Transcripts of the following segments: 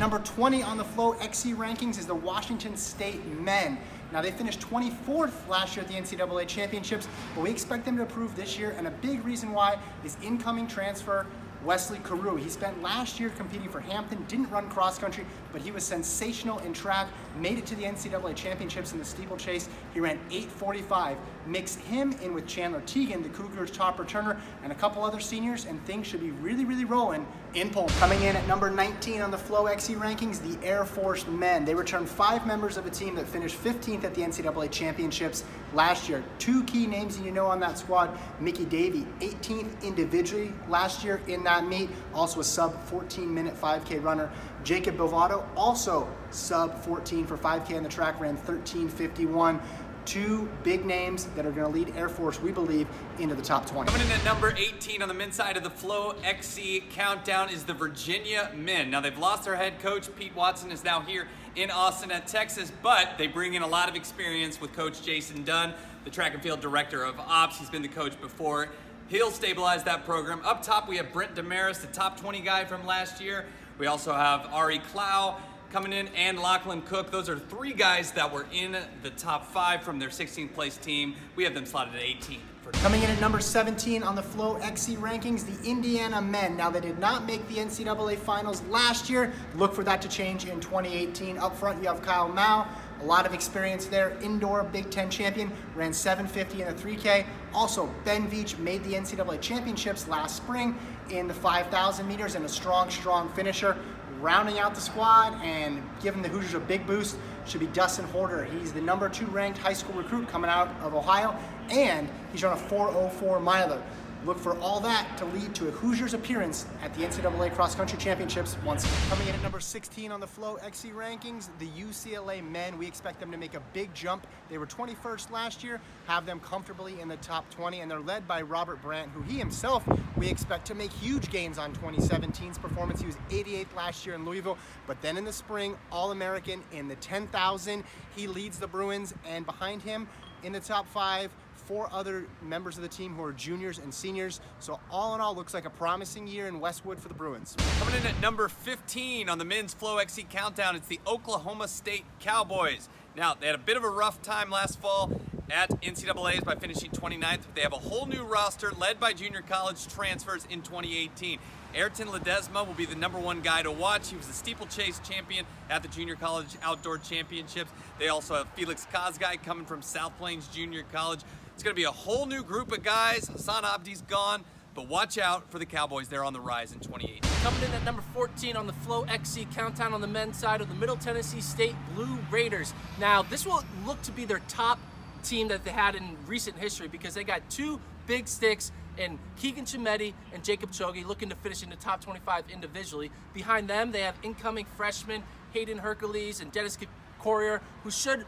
Number 20 on the Flow XC rankings is the Washington State men. Now they finished 24th last year at the NCAA championships, but we expect them to improve this year, and a big reason why is incoming transfer Wesley Carew. He spent last year competing for Hampton, didn't run cross country, but he was sensational in track, made it to the NCAA championships in the steeplechase. He ran 8:45. Mix him in with Chandler Teagan, the Cougars top returner, and a couple other seniors, and things should be really, really rolling in Poland. Coming in at number 19 on the Flow XC rankings, the Air Force men. They returned 5 members of a team that finished 15th at the NCAA championships last year. 2 key names you know on that squad: Mickey Davey, 18th individually last year in that meet, also a sub 14-minute 5K runner. Jacob Bovado, also sub 14 for 5K on the track, ran 13:51. 2 big names that are going to lead Air Force, we believe, into the top 20. Coming in at number 18 on the men's side of the Flow XC countdown is the Virginia men. Now they've lost their head coach. Pete Watson is now here in Austin at Texas, but they bring in a lot of experience with Coach Jason Dunn, the track and field director of ops. He's been the coach before. He'll stabilize that program. Up top, we have Brent Damaris, the top 20 guy from last year. We also have Ari Clow coming in, and Lachlan Cook. Those are 3 guys that were in the top 5 from their 16th place team. We have them slotted at 18. Coming in at number 17 on the Flow XC rankings, the Indiana men. Now they did not make the NCAA finals last year. Look for that to change in 2018. Up front, you have Kyle Mao. A lot of experience there. Indoor Big Ten champion, ran 7:50 in the 3K. Also, Ben Veach made the NCAA championships last spring in the 5,000 meters, and a strong finisher. Rounding out the squad and giving the Hoosiers a big boost should be Dustin Horder. He's the number 2 ranked high school recruit coming out of Ohio, and he's on a 4:04 miler. Look for all that to lead to a Hoosiers appearance at the NCAA Cross Country Championships once again. Coming in at number 16 on the Flow XC rankings, the UCLA men. We expect them to make a big jump. They were 21st last year, have them comfortably in the top 20, and they're led by Robert Brandt, who he himself, we expect to make huge gains on 2017's performance. He was 88th last year in Louisville, but then in the spring, All-American in the 10,000. He leads the Bruins, and behind him in the top 5, 4 other members of the team who are juniors and seniors. So all in all, looks like a promising year in Westwood for the Bruins. Coming in at number 15 on the men's Flow XC countdown, it's the Oklahoma State Cowboys. Now, they had a bit of a rough time last fall at NCAA's by finishing 29th, but they have a whole new roster led by junior college transfers in 2018. Ayrton Ledesma will be the number 1 guy to watch. He was the steeplechase champion at the Junior College Outdoor Championships. They also have Felix Kosgei coming from South Plains Junior College. It's going to be a whole new group of guys. Hassan Abdi's gone, but watch out for the Cowboys. They're on the rise in 2018. Coming in at number 14 on the Flow XC countdown on the men's side of the Middle Tennessee State Blue Raiders. Now, this will look to be their top team that they had in recent history, because they got 2 big sticks in Keegan Chimetti and Jacob Chogi, looking to finish in the top 25 individually. Behind them, they have incoming freshmen Hayden Hercules and Dennis Courier, who should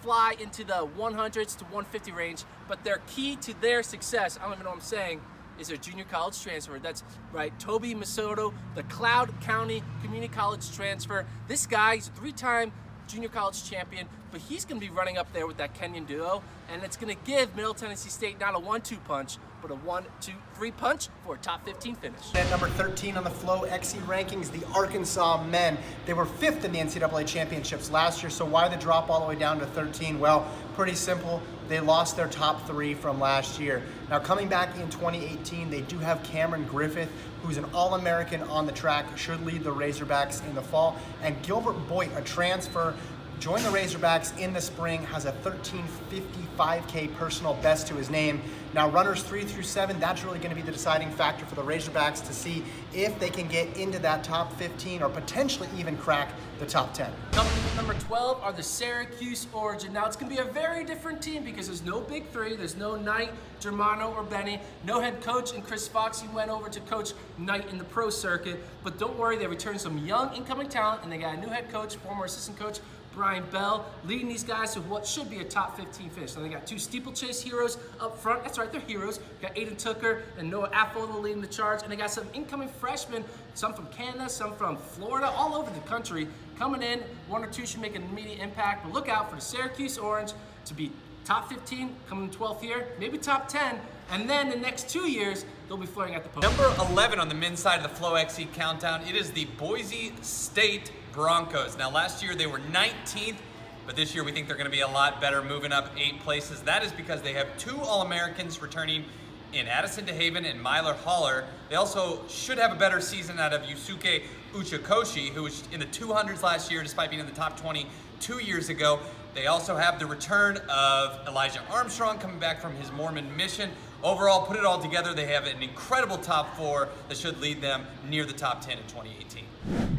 fly into the 100s to 150 range, but their key to their success, I don't even know what I'm saying, is their junior college transfer. That's right, Toby Masoto, the Cloud County Community College transfer. This guy, he's a 3-time junior college champion, but he's going to be running up there with that Kenyan duo, and it's going to give Middle Tennessee State not a 1-2 punch, but a 1-2-3 punch for a top 15 finish. At number 13 on the Flow XC rankings, the Arkansas men. They were 5th in the NCAA championships last year, so why the drop all the way down to 13? Well, pretty simple. They lost their top 3 from last year. Now, coming back in 2018, they do have Cameron Griffith, who's an All-American on the track, should lead the Razorbacks in the fall, and Gilbert Boyd, a transfer, joined the Razorbacks in the spring, has a 13:55K personal best to his name. Now, runners 3 through 7, that's really going to be the deciding factor for the Razorbacks to see if they can get into that top 15 or potentially even crack the top 10. Coming in at number 12 are the Syracuse Origin. Now, it's going to be a very different team because there's no big 3. There's no Knight, Germano, or Benny. No head coach, and Chris Fox, he went over to coach Knight in the pro circuit. But don't worry, they returned some young incoming talent, and they got a new head coach, former assistant coach Brian Bell, leading these guys to what should be a top 15 finish. So they got 2 steeplechase heroes up front. That's right, they're heroes. Got Aiden Tooker and Noah Affolter leading the charge, and they got some incoming freshmen, some from Canada, some from Florida, all over the country, coming in. 1 or 2 should make an immediate impact, but look out for the Syracuse Orange to be top 15, coming 12th here, maybe top 10, and then the next 2 years, they'll be flirting at the podium. Number 11 on the men's side of the Flow XC countdown, it is the Boise State Broncos. Now last year they were 19th, but this year we think they're going to be a lot better, moving up 8 places. That is because they have 2 All-Americans returning in Addison DeHaven and Myler Haller. They also should have a better season out of Yusuke Uchakoshi, who was in the 200s last year despite being in the top 20 2 years ago. They also have the return of Elijah Armstrong coming back from his Mormon mission. Overall, put it all together, they have an incredible top 4 that should lead them near the top 10 in 2018.